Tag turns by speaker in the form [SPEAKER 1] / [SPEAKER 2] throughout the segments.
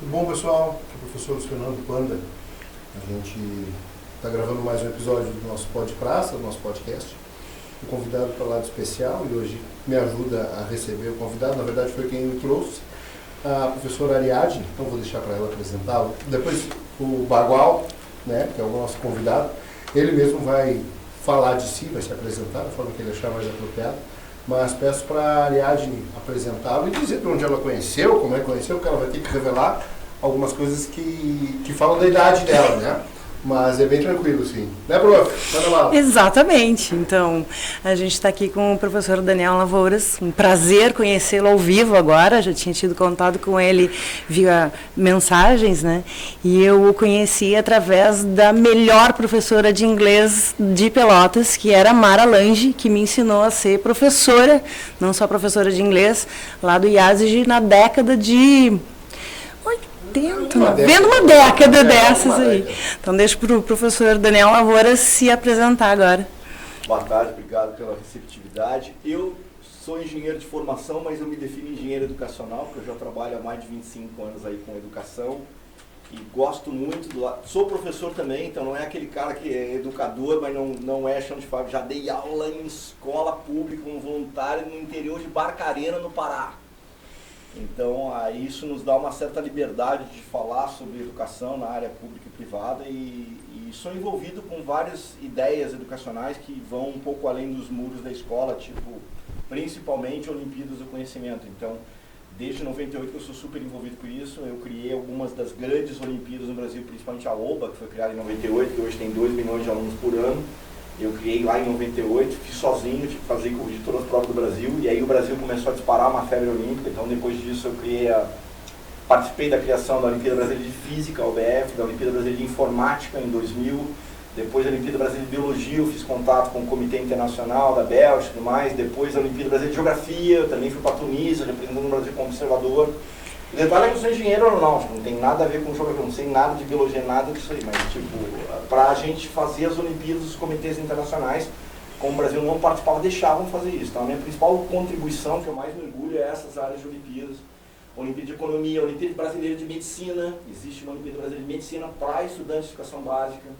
[SPEAKER 1] Tudo bom, pessoal? Aqui é o professor Luiz Fernando Panda. A gente está gravando mais um episódio do nosso Pod Praça, do nosso podcast. O convidado para lá de especial e hoje me ajuda a receber o convidado. Na verdade, foi quem me trouxe, a professora Ariadne. Então, vou deixar para ela apresentá-lo. Depois, o Bagual, né, que é o nosso convidado, ele mesmo vai falar de si, vai se apresentar da forma que ele achar mais apropriado. Mas peço para a Ariadne apresentá-lo e dizer de onde ela conheceu, como é que conheceu, porque ela vai ter que revelar algumas coisas que falam da idade dela, né? Mas é bem tranquilo, sim. Né, prof? Manda lá.
[SPEAKER 2] Exatamente. Então, a gente está aqui com o professor Daniel Lavouras. Um prazer conhecê-lo ao vivo agora. Já tinha tido contato com ele via mensagens, né? E eu o conheci através da melhor professora de inglês de Pelotas, que era a Mara Lange, que me ensinou a ser professora, não só professora de inglês, lá do IASG na década de... Vendo uma década dessas aí. Então, deixo para o professor Daniel Lavouras se apresentar agora.
[SPEAKER 3] Boa tarde, obrigado pela receptividade. Eu sou engenheiro de formação, mas eu me defino engenheiro educacional, porque eu já trabalho há mais de 25 anos aí com educação e gosto muito Sou professor também, então não é aquele cara que é educador, mas não é chão de fábrica. Já dei aula em escola pública como voluntário no interior de Barcarena, no Pará. Então, isso nos dá uma certa liberdade de falar sobre educação na área pública e privada e sou envolvido com várias ideias educacionais que vão um pouco além dos muros da escola, tipo, principalmente Olimpíadas do Conhecimento. Então, desde 98 que eu sou super envolvido com isso, eu criei algumas das grandes Olimpíadas no Brasil, principalmente a OBA, que foi criada em 98, que hoje tem 2 milhões de alunos por ano. Eu criei lá em 98, fiz sozinho, tive que fazer e corrigir todas as provas do Brasil, e aí o Brasil começou a disparar uma febre olímpica, então depois disso eu participei da criação da Olimpíada Brasileira de Física, a OBF, da Olimpíada Brasileira de Informática em 2000, depois da Olimpíada Brasileira de Biologia, eu fiz contato com o Comitê Internacional da Bélgica e tudo mais, depois da Olimpíada Brasileira de Geografia, eu também fui para Tunísia, representando o Brasil como observador. O detalhe é que eu sou engenheiro aeronáutico, não tem nada a ver com geografia, não sei nada de biologia, nada disso aí, mas tipo, para a gente fazer as Olimpíadas, os comitês internacionais, como o Brasil não participava, deixavam fazer isso. Então a minha principal contribuição, que eu mais me orgulho, é essas áreas de Olimpíadas. Olimpíada de Economia, Olimpíada Brasileira de Medicina, existe uma Olimpíada Brasileira de Medicina para estudantes de educação básica.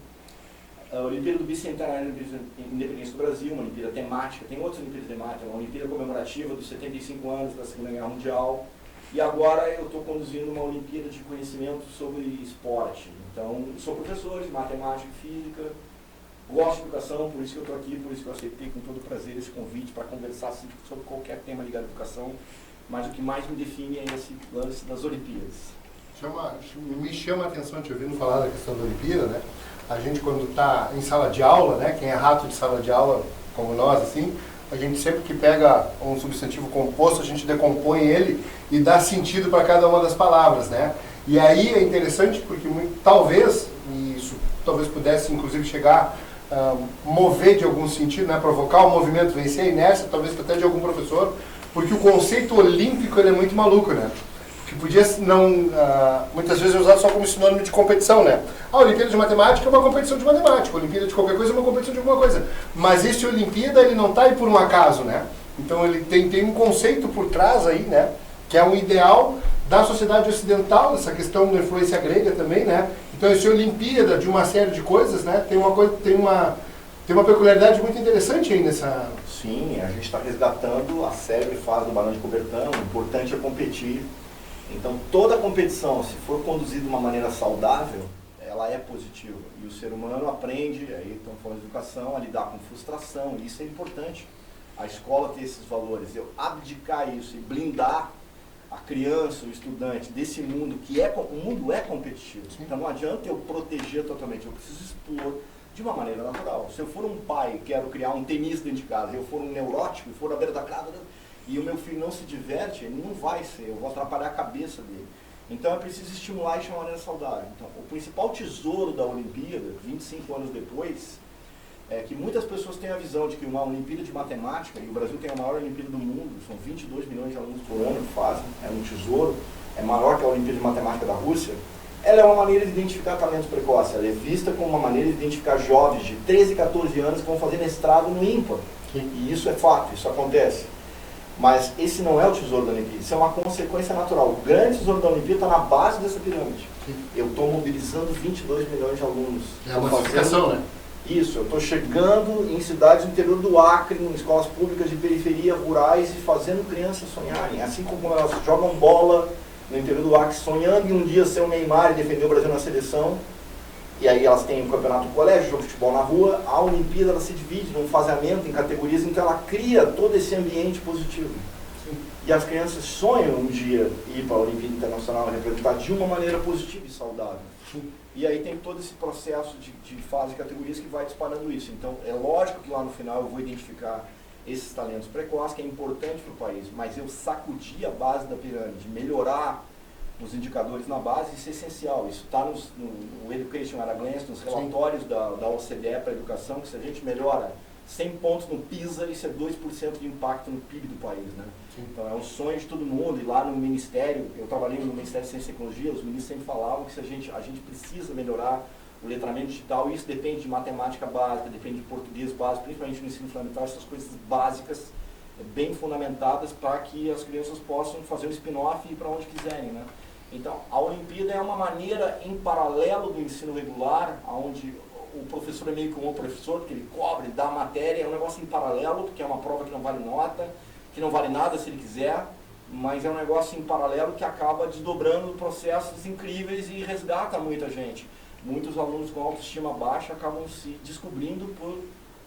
[SPEAKER 3] A Olimpíada do Bicentenário da Independência do Brasil, uma Olimpíada temática, tem outras Olimpíadas temáticas, uma Olimpíada comemorativa dos 75 anos da Segunda Guerra Mundial. E agora eu estou conduzindo uma Olimpíada de Conhecimento sobre Esporte. Então, sou professor de matemática e física, gosto de educação, por isso que eu estou aqui, por isso que eu aceitei com todo prazer esse convite para conversar sobre qualquer tema ligado à educação. Mas o que mais me define é esse lance das Olimpíadas.
[SPEAKER 1] Me chama a atenção te ouvindo falar da questão da Olimpíada, né? A gente, quando está em sala de aula, né? Quem é rato de sala de aula, como nós, assim, a gente sempre que pega um substantivo composto, a gente decompõe ele e dá sentido para cada uma das palavras, né? E aí é interessante porque talvez, e isso talvez pudesse inclusive chegar a mover de algum sentido, né? Provocar o movimento, vencer a inércia, talvez até de algum professor, porque o conceito olímpico ele é muito maluco, né? Que podia não, muitas vezes é usado só como sinônimo de competição, né? A Olimpíada de Matemática é uma competição de matemática, a Olimpíada de qualquer coisa é uma competição de alguma coisa. Mas esse Olimpíada, ele não está aí por um acaso, né? Então ele tem um conceito por trás aí, né? Que é um ideal da sociedade ocidental, essa questão da influência grega também, né? Então esse Olimpíada de uma série de coisas, né? Tem uma peculiaridade muito interessante aí nessa...
[SPEAKER 3] Sim, a gente está resgatando a célebre fase do balão de Coubertin, o importante é competir. Então, toda competição, se for conduzida de uma maneira saudável, ela é positiva. E o ser humano aprende, aí estamos falando de educação, a lidar com frustração, e isso é importante. A escola ter esses valores. Eu abdicar isso e blindar a criança, o estudante, desse mundo que o mundo é competitivo. Então, não adianta eu proteger totalmente, eu preciso expor de uma maneira natural. Se eu for um pai e quero criar um tenista dentro de casa, e eu for um neurótico e for na beira da quadra, e o meu filho não se diverte, ele não vai ser, eu vou atrapalhar a cabeça dele. Então é preciso estimular isso de uma maneira saudável. Então, o principal tesouro da Olimpíada, 25 anos depois, é que muitas pessoas têm a visão de que uma Olimpíada de Matemática, e o Brasil tem a maior Olimpíada do mundo, são 22 milhões de alunos por ano que fazem, é um tesouro, é maior que a Olimpíada de Matemática da Rússia, ela é uma maneira de identificar talentos precoces, ela é vista como uma maneira de identificar jovens de 13, 14 anos que vão fazer mestrado no IMPA. E isso é fato, isso acontece. Mas esse não é o tesouro da Olimpíada, isso é uma consequência natural. O grande tesouro da Olimpíada está na base dessa pirâmide. Eu estou mobilizando 22 milhões de alunos.
[SPEAKER 1] É a massificação, né?
[SPEAKER 3] Isso, eu estou chegando em cidades do interior do Acre, em escolas públicas de periferia, rurais, e fazendo crianças sonharem. Assim como elas jogam bola no interior do Acre, sonhando em um dia ser o Neymar e defender o Brasil na seleção. E aí elas têm o campeonato do colégio, jogo de futebol na rua. A Olimpíada ela se divide num faseamento, em categorias, então ela cria todo esse ambiente positivo. Sim. E as crianças sonham um dia ir para a Olimpíada Internacional representar de uma maneira positiva e saudável. Sim. E aí tem todo esse processo de fase e categorias que vai disparando isso. Então é lógico que lá no final eu vou identificar esses talentos precoces, que é importante para o país, mas eu sacudir a base da pirâmide, melhorar os indicadores na base, isso é essencial. Isso está no Education at a Glance, nos relatórios da OCDE para a educação, que se a gente melhora 100 pontos no PISA, isso é 2% de impacto no PIB do país, né? Então é um sonho de todo mundo. E lá no Ministério, eu trabalhei no Ministério de Ciência e Tecnologia, os ministros sempre falavam que se a gente precisa melhorar o letramento digital, e isso depende de matemática básica, depende de português básico, principalmente no ensino fundamental, essas coisas básicas bem fundamentadas para que as crianças possam fazer um spin-off e ir para onde quiserem, né? Então, a Olimpíada é uma maneira em paralelo do ensino regular, onde o professor é meio que um professor, porque ele cobra, ele dá a matéria, é um negócio em paralelo, porque é uma prova que não vale nota, que não vale nada se ele quiser, mas é um negócio em paralelo que acaba desdobrando processos incríveis e resgata muita gente. Muitos alunos com autoestima baixa acabam se descobrindo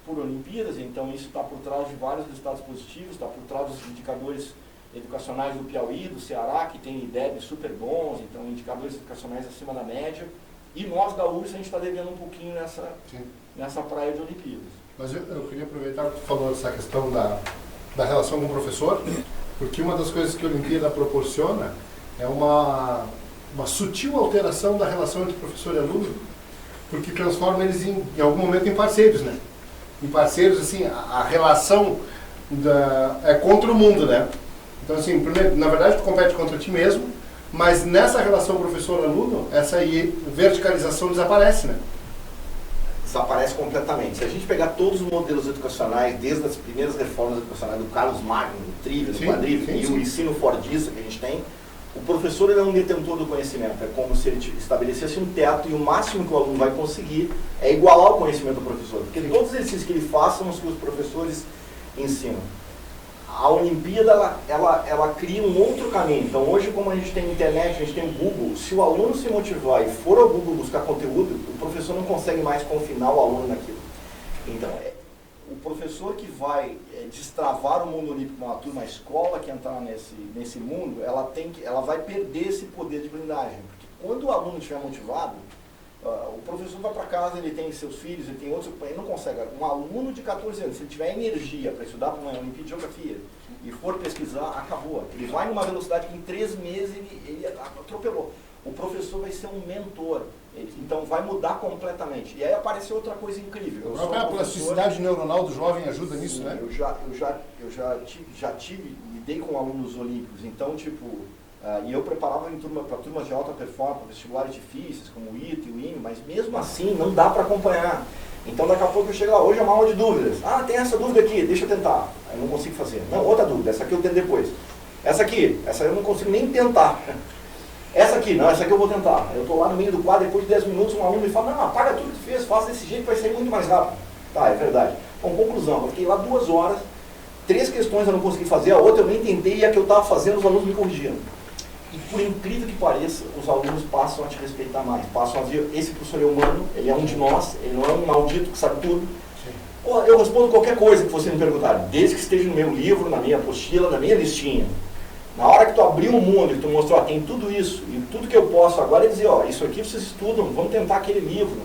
[SPEAKER 3] por Olimpíadas, então isso está por trás de vários resultados positivos, está por trás dos indicadores educacionais do Piauí, do Ceará, que tem IDEB super bons, então indicadores educacionais acima da média. E nós, gaúchos, a gente está devendo um pouquinho nessa praia de Olimpíadas.
[SPEAKER 1] Mas eu queria aproveitar que tu falou dessa questão da relação com o professor, porque uma das coisas que a Olimpíada proporciona é uma sutil alteração da relação entre professor e aluno, porque transforma eles em algum momento em parceiros, né? Em parceiros, assim, a relação é contra o mundo, né? Então, assim, primeiro, na verdade, tu compete contra ti mesmo, mas nessa relação professor-aluno, essa verticalização desaparece, né?
[SPEAKER 3] Desaparece completamente. Se a gente pegar todos os modelos educacionais, desde as primeiras reformas educacionais do Carlos Magno, do Trivia, do Quadrívia, e o ensino fordista que a gente tem, o professor ele é um detentor do conhecimento. É como se ele estabelecesse um teto, e o máximo que o aluno vai conseguir é igualar o conhecimento do professor. Porque todos os exercícios que ele faz são os que os professores ensinam. A Olimpíada, ela cria um outro caminho. Então hoje, como a gente tem internet, a gente tem o Google, se o aluno se motivar e for ao Google buscar conteúdo, o professor não consegue mais confinar o aluno naquilo. Então, o professor que vai destravar o mundo olímpico numa turma, a escola que entrar nesse mundo, ela vai perder esse poder de blindagem. Porque quando o aluno estiver motivado, o professor vai para casa, ele tem seus filhos, ele tem outros, ele não consegue. Um aluno de 14 anos, se ele tiver energia para estudar para uma Olimpíada de Geografia e for pesquisar, acabou. Ele vai numa velocidade que em 3 meses ele atropelou. O professor vai ser um mentor, então vai mudar completamente. E aí apareceu outra coisa incrível.
[SPEAKER 1] A plasticidade neuronal do jovem ajuda nisso, né?
[SPEAKER 3] Eu já lidei com alunos olímpicos, então e eu preparava para turmas de alta performance, vestibulares difíceis, como o ITA e o IME, mas mesmo assim não dá para acompanhar. Então daqui a pouco eu chego lá, hoje é uma aula de dúvidas. Ah, tem essa dúvida aqui, deixa eu tentar. Eu não consigo fazer. Não, outra dúvida, essa aqui eu tento depois. Essa eu não consigo nem tentar. Essa aqui, não, essa aqui eu vou tentar. Eu estou lá no meio do quadro, depois de 10 minutos um aluno me fala, não, apaga tudo que fez, faça desse jeito que vai sair muito mais rápido. Tá, é verdade. Bom, conclusão, eu fiquei lá 2 horas, 3 questões eu não consegui fazer, a outra eu nem tentei e a que eu estava fazendo os alunos me corrigiram. E por incrível que pareça, os alunos passam a te respeitar mais, passam a ver, esse professor é humano, ele é um de nós, ele não é um maldito que sabe tudo. Eu respondo qualquer coisa que você me perguntar, desde que esteja no meu livro, na minha apostila, na minha listinha. Na hora que tu abrir o mundo e tu mostrou, tem tudo isso, e tudo que eu posso agora é dizer, isso aqui vocês estudam, vamos tentar aquele livro.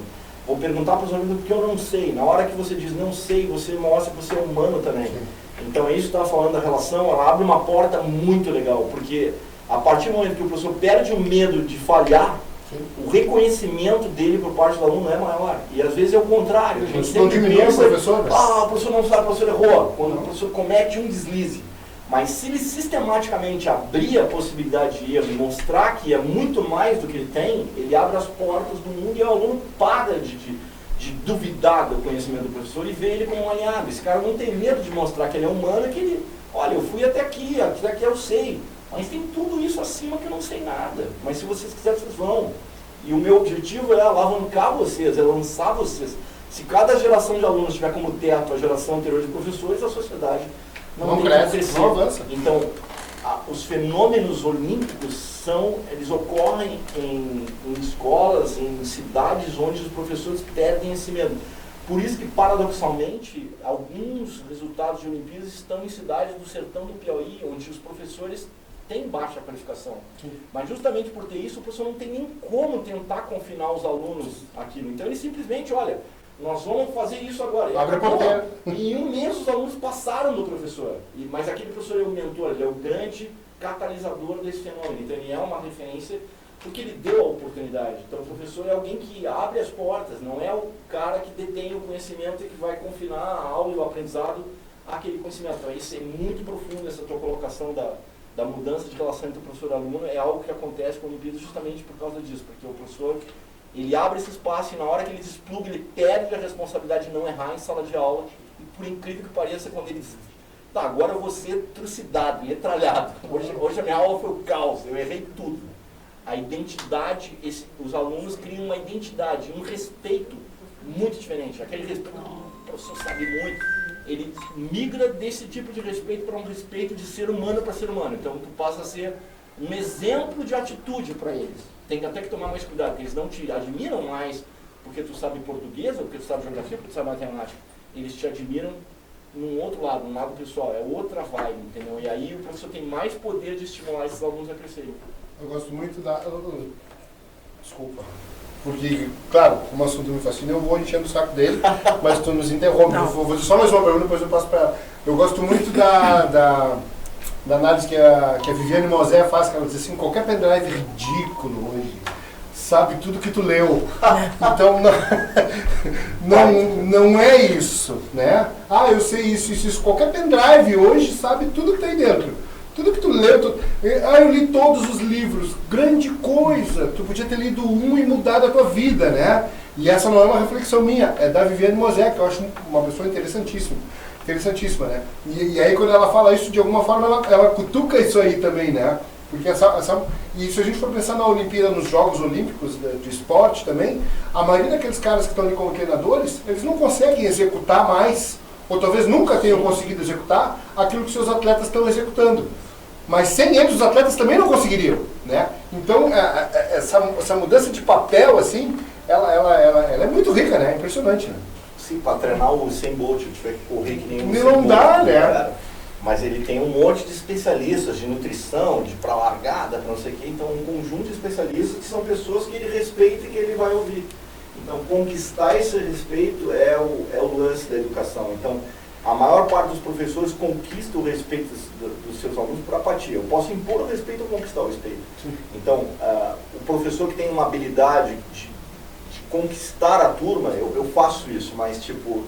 [SPEAKER 3] Vou perguntar para os alunos porque eu não sei. Na hora que você diz não sei, você mostra que você é humano também. Então isso estava falando da relação, ela abre uma porta muito legal, porque a partir do momento que o professor perde o medo de falhar, o reconhecimento dele por parte do aluno é maior. E às vezes é o contrário. A gente sempre pensa, o professor não sabe, o professor errou. Quando o professor comete um deslize. Mas se ele sistematicamente abrir a possibilidade de erro e mostrar que é muito mais do que ele tem, ele abre as portas do mundo e o aluno para de duvidar do conhecimento do professor e vê ele como um aliado. Esse cara não tem medo de mostrar que ele é humano, que ele
[SPEAKER 4] olha, eu fui até aqui eu sei, mas tem tudo isso acima que eu não sei nada. Mas se vocês quiserem, vocês vão. E o meu objetivo é alavancar vocês, é lançar vocês. Se cada geração de alunos tiver como teto a geração anterior de professores, a sociedade não tem
[SPEAKER 1] cresce,
[SPEAKER 4] como crescer.
[SPEAKER 1] não avança.
[SPEAKER 4] Então, os fenômenos olímpicos eles ocorrem em escolas, em cidades onde os professores perdem esse medo. Por isso que, paradoxalmente, alguns resultados de Olimpíadas estão em cidades do sertão do Piauí, onde os professores têm baixa qualificação. Mas justamente por ter isso, o professor não tem nem como tentar confinar os alunos aquilo. Então ele simplesmente, olha, nós vamos fazer isso agora.
[SPEAKER 1] Abre a porteira.
[SPEAKER 4] E em um mês os alunos passaram do professor. Mas aquele professor é o mentor, ele é o grande catalisador desse fenômeno. Então ele é uma referência porque ele deu a oportunidade. Então o professor é alguém que abre as portas, não é o cara que detém o conhecimento e que vai confinar a aula e o aprendizado àquele conhecimento. Então isso é muito profundo, essa tua colocação da mudança de relação entre o professor e o aluno, é algo que acontece com o Olimpíadas justamente por causa disso, porque o professor, ele abre esse espaço e na hora que ele despluga, ele perde a responsabilidade de não errar em sala de aula, e por incrível que pareça, quando ele diz, tá, agora eu vou ser trucidado, metralhado, hoje a minha aula foi o caos, eu errei tudo. A identidade, os alunos criam uma identidade, um respeito muito diferente, aquele respeito, o professor sabe muito, ele migra desse tipo de respeito para um respeito de ser humano para ser humano. Então tu passa a ser um exemplo de atitude para eles. Tem até que tomar mais cuidado, porque eles não te admiram mais porque tu sabe português, ou porque tu sabe geografia, porque tu sabe matemática. Eles te admiram num outro lado, num lado pessoal, é outra vibe, entendeu? E aí o professor tem mais poder de estimular esses alunos a crescerem.
[SPEAKER 1] Eu gosto muito Desculpa. Porque, claro, como o assunto me fascina, eu vou enchendo o saco dele, mas tu nos interrompe. Eu vou dizer só mais uma pergunta, depois eu passo para ela. Eu gosto muito da análise que a Viviane Mosé faz, que ela diz assim, qualquer pendrive ridículo hoje sabe tudo que tu leu. Então, não é isso, né? Ah, eu sei isso. Qualquer pendrive hoje sabe tudo que tem dentro. Tudo que tu leu, eu li todos os livros, grande coisa, tu podia ter lido um e mudado a tua vida, né? E essa não é uma reflexão minha, é da Viviane Mosé, que eu acho uma pessoa interessantíssima, né? E aí quando ela fala isso, de alguma forma, ela cutuca isso aí também, né? Porque e se a gente for pensar na Olimpíada, nos Jogos Olímpicos de esporte também, a maioria daqueles caras que estão ali como treinadores, eles não conseguem executar mais, ou talvez nunca tenham conseguido executar aquilo que seus atletas estão executando. Mas sem eles, os atletas também não conseguiriam, né? Então, essa mudança de papel, assim, ela é muito rica, né? É impressionante, né?
[SPEAKER 4] Sim, para treinar o Usain Bolt, eu tiver que correr que nem o Usain
[SPEAKER 1] Não
[SPEAKER 4] Bolt,
[SPEAKER 1] dá, né?
[SPEAKER 4] Cara. Mas ele tem um monte de especialistas de nutrição, de pra largada, pra não sei o quê. Então, um conjunto de especialistas que são pessoas que ele respeita e que ele vai ouvir. Então, conquistar esse respeito é o lance da educação. Então, a maior parte dos professores conquista o respeito dos seus alunos por apatia. Eu posso impor o respeito ou conquistar o respeito. Sim. Então, o professor que tem uma habilidade de conquistar a turma, eu faço isso, mas tipo,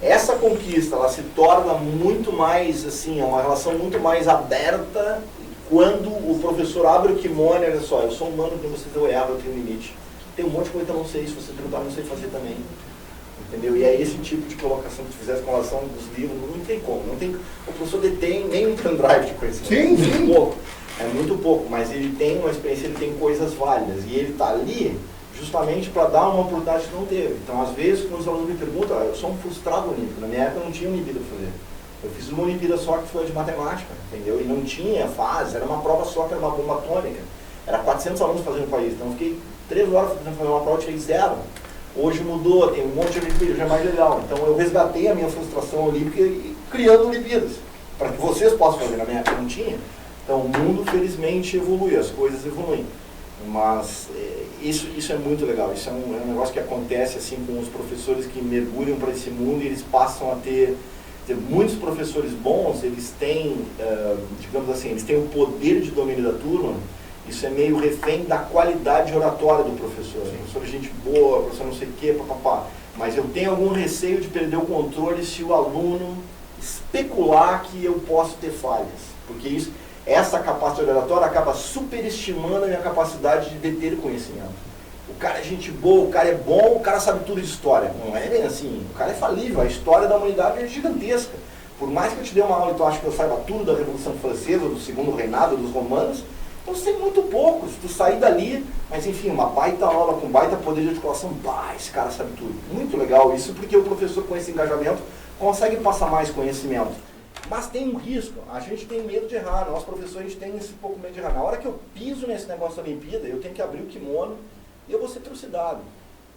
[SPEAKER 4] essa conquista, ela se torna muito mais, assim, é uma relação muito mais aberta quando o professor abre o kimono e olha só, eu sou humano, como vocês eu erro, eu tenho limite. Tem um monte de coisa que eu não sei, se você perguntar, eu não sei fazer também. Entendeu? E é esse tipo de colocação que tu fizesse com relação dos livros, não tem como. O professor detém nem um pendrive de conhecimento.
[SPEAKER 1] Sim.
[SPEAKER 4] Muito pouco. É muito pouco, mas ele tem uma experiência, ele tem coisas válidas. E ele está ali justamente para dar uma oportunidade que não teve. Então, às vezes, quando os alunos me perguntam, eu sou um frustrado olímpico. Na minha época, eu não tinha Olimpíada para fazer. Eu fiz uma Olimpíada só que foi de matemática, entendeu? E não tinha fase, era uma prova só que era uma bomba atômica. Era 400 alunos fazendo o país. Então, eu fiquei 3 horas fazendo uma prova e tirei 0. Hoje mudou, tem um monte de Olimpíadas, já é mais legal. Então eu resgatei a minha frustração olímpica e criando Olimpíadas, para que vocês possam fazer. Na minha época não tinha. Então o mundo felizmente evolui, as coisas evoluem. Mas isso é muito legal, isso é um negócio que acontece assim com os professores que mergulham para esse mundo e eles passam a ter muitos professores bons, eles têm, digamos assim, eles têm o poder de domínio da turma. Isso é meio refém da qualidade oratória do professor. Professor de gente boa, professor não sei o quê, papapá. Mas eu tenho algum receio de perder o controle se o aluno especular que eu posso ter falhas. Porque essa capacidade oratória acaba superestimando a minha capacidade de deter o conhecimento. O cara é gente boa, o cara é bom, o cara sabe tudo de história. Não é bem assim. O cara é falível, a história da humanidade é gigantesca.
[SPEAKER 3] Por mais que eu te dê uma aula e tu acha que eu saiba tudo da Revolução Francesa, do Segundo Reinado, dos romanos, eu sei muito pouco. Se tu sair dali, mas enfim, uma baita aula com baita poder de articulação, esse cara sabe tudo. Muito legal isso, porque o professor com esse engajamento consegue passar mais conhecimento. Mas tem um risco, a gente tem medo de errar, nós professores a gente tem esse pouco medo de errar. Na hora que eu piso nesse negócio da Olimpíada, eu tenho que abrir o kimono e eu vou ser trucidado.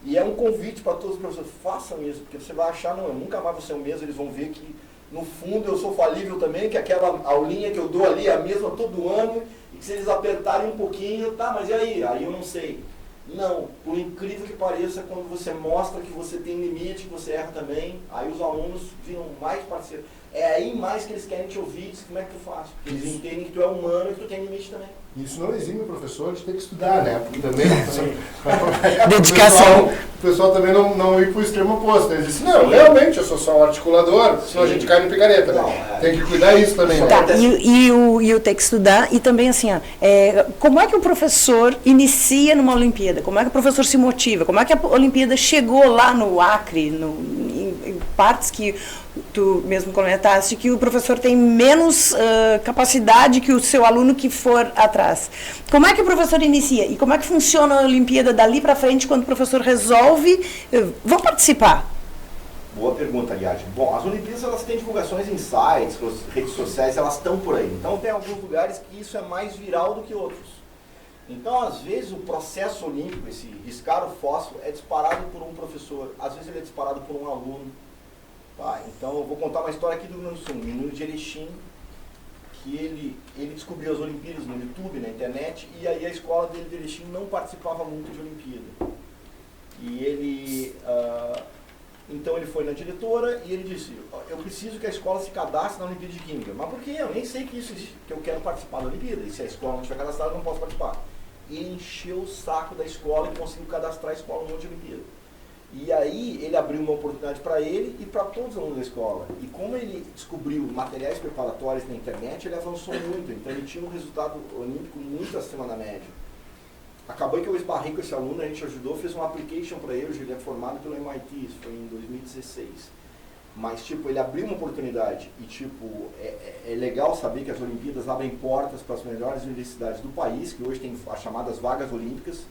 [SPEAKER 3] E é um convite para todos os professores, façam isso, porque você vai achar, não, eu nunca mais vou ser o mesmo, eles vão ver que no fundo eu sou falível também, que aquela aulinha que eu dou ali é a mesma todo ano, e que se eles apertarem um pouquinho, tá, mas e aí? Aí eu não sei. Não, por incrível que pareça, quando você mostra que você tem limite, que você erra também, aí os alunos viram mais parceiros. É aí mais que eles querem te ouvir, diz, como é que tu faz? Eles entendem que tu é humano e que tu tem limite também.
[SPEAKER 1] Isso não exime o professor de ter que estudar, né? Porque também
[SPEAKER 2] dedicação.
[SPEAKER 1] O pessoal também não ir para o extremo oposto. Eles dizem, não, realmente, eu sou só um articulador, senão a gente cai no picareta.
[SPEAKER 3] Não,
[SPEAKER 1] tem que cuidar disso também. Né?
[SPEAKER 2] Tá, e o ter que estudar, e também assim, como é que o professor inicia numa Olimpíada? Como é que o professor se motiva? Como é que a Olimpíada chegou lá no Acre, em partes que tu mesmo comentaste, que o professor tem menos capacidade que o seu aluno que for atrás. Como é que o professor inicia? E como é que funciona a Olimpíada dali para frente, quando o professor resolve, vão participar?
[SPEAKER 3] Boa pergunta, aliás. Bom, as Olimpíadas elas têm divulgações em sites, redes sociais, elas estão por aí. Então tem alguns lugares que isso é mais viral do que outros. Então, às vezes, o processo olímpico, esse riscar o fósforo, é disparado por um professor, às vezes ele é disparado por um aluno. Tá? Então, eu vou contar uma história aqui do Rio Grande do Sul, um menino de Erechim, que ele descobriu as Olimpíadas no YouTube, na internet, e aí a escola dele de Erechim não participava muito de Olimpíada. E ele, então ele foi na diretora e ele disse, eu preciso que a escola se cadastre na Olimpíada de Química. Mas por quê? Eu nem sei que isso existe, que eu quero participar da Olimpíada, e se a escola não estiver cadastrada, eu não posso participar. E ele encheu o saco da escola e conseguiu cadastrar a escola no monte de Olimpíada. E aí ele abriu uma oportunidade para ele e para todos os alunos da escola. E como ele descobriu materiais preparatórios na internet, ele avançou muito. Então ele tinha um resultado olímpico muito acima da média. Acabou que eu esbarrei com esse aluno, a gente ajudou, fez um application para ele, hoje ele é formado pelo MIT, isso foi em 2016. Mas, tipo, ele abriu uma oportunidade e, tipo, é legal saber que as Olimpíadas abrem portas para as melhores universidades do país, que hoje tem as chamadas vagas olímpicas,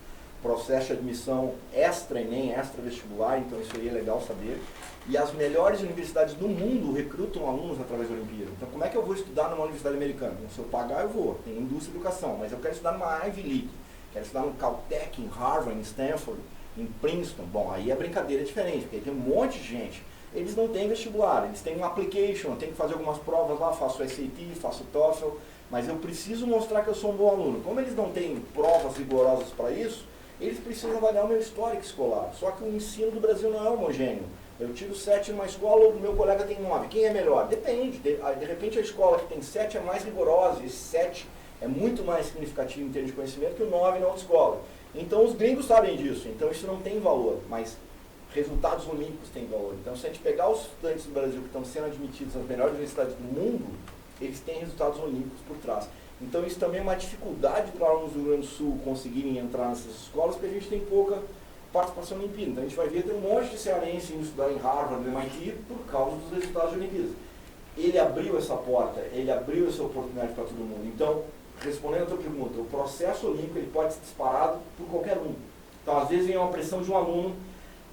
[SPEAKER 3] processo de admissão extra-ENEM, extra-vestibular, então isso aí é legal saber. E as melhores universidades do mundo recrutam alunos através da Olimpíada. Então, como é que eu vou estudar numa universidade americana? Se eu pagar, eu vou. Tem indústria e educação, mas eu quero estudar numa Ivy League. Quero estudar no Caltech, em Harvard, em Stanford, em Princeton. Bom, aí a brincadeira é diferente, porque aí tem um monte de gente. Eles não têm vestibular, eles têm um application, eu tenho que fazer algumas provas lá, faço o SAT, faço o TOEFL, mas eu preciso mostrar que eu sou um bom aluno. Como eles não têm provas rigorosas para isso, eles precisam avaliar o meu histórico escolar. Só que o ensino do Brasil não é homogêneo. Eu tiro 7 numa escola, o meu colega tem 9. Quem é melhor? Depende. De repente a escola que tem 7 é mais rigorosa, e esse 7 é muito mais significativo em termos de conhecimento que o 9 na outra escola. Então os gringos sabem disso, então isso não tem valor, mas resultados olímpicos têm valor. Então se a gente pegar os estudantes do Brasil que estão sendo admitidos nas melhores universidades do mundo, eles têm resultados olímpicos por trás. Então isso também é uma dificuldade para alunos do Rio Grande do Sul conseguirem entrar nessas escolas, porque a gente tem pouca participação na Olimpíada. Então a gente vai ver, tem um monte de cearense indo estudar em Harvard, no MIT, por causa dos resultados de Olimpíadas. Ele abriu essa porta, ele abriu essa oportunidade para todo mundo. Então, respondendo a tua pergunta, o processo olímpico ele pode ser disparado por qualquer um. Então, às vezes vem uma pressão de um aluno,